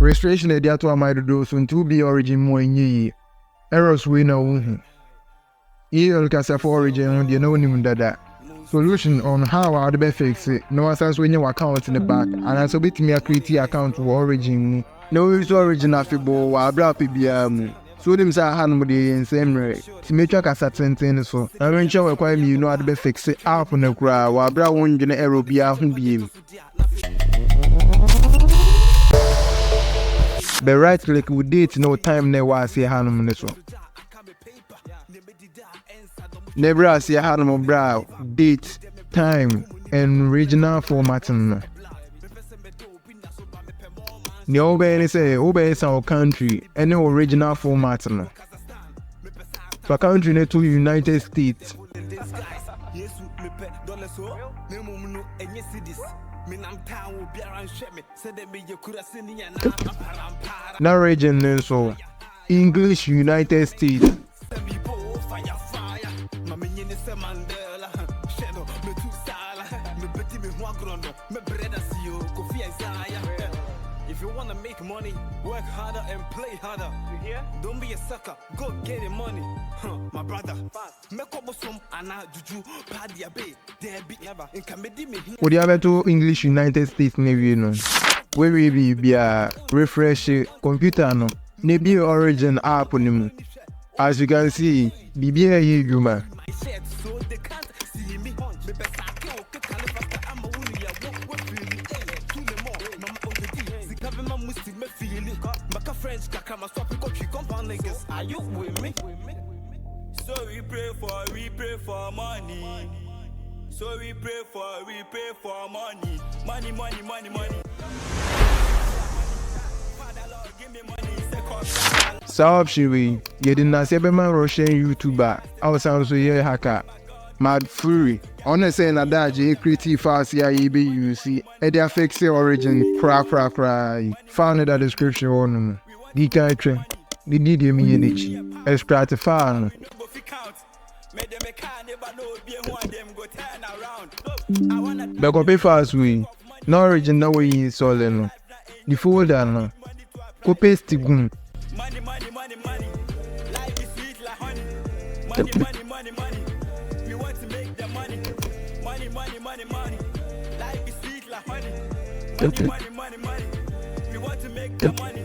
Registration e dia to amaido do so nti be origin mo enyi errors we na wo kwekuEL kasa for origin no de na wonim dada. Solution on how I would be fix it. No sense when your account in the back, and I so bit me a create account for origin. No use origin afibo wa bra PBM. So them say hand with the same rate. To make sure kasa tenten so. I when sure require me you know how to be fix it app on the kra wa bra won gene error bia ho biem. The right click with date no time ne wa say hand so. Never see how no bra date, time, and regional formatting. The obey say obey our country and no original formatting. For country ne to United States. Now region so English United States. If you wanna make money, work harder and play harder. You hear? Don't be a sucker, go get the money. My brother. Make up some ana juju padia bay. There be never in comedy me. Would you have to English United States maybe you know? Where we be a refresh computer no? Maybe origin app on him. As you can see, BBA human. So they can't see me. Are you with me? So we pray for money. So we pray for money. Money. Father Lord, give me money. So we getting a 7-man Russian YouTuber. I was also here hacker. Mad Fury. Honestly, na that creative fast here you see. And they fix the origin. Crack. Found in the description on the country. The need you me energy. Extratify. But copy fast we. No origin no way is solid. The folder no. Copy paste gun. Money. Life is sweet like honey. Money. We want to make the money. Money. Life is sweet like honey. Money. We want to make the money.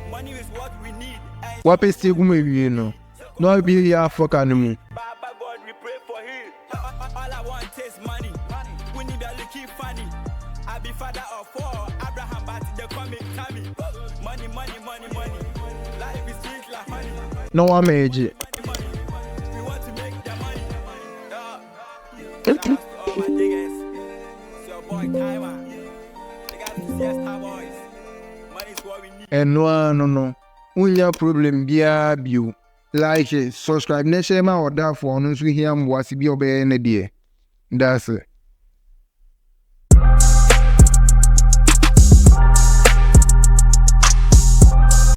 Money is what we need. What paste gun you know? No be here for animal. Baba God, we pray for him. All I want is money. We need a little funny. I be father of 4. Abraham, but they call me Tammy. Money. Life is sweet like honey. No one made it. Money. We want to make the money. Shout out to all my niggas. It's your boy Taiwan. They got the Siesta boys. Money is what we need. And no. Unya problem bia bio. Like, subscribe, share my order for no so here was be obey any day. That's it.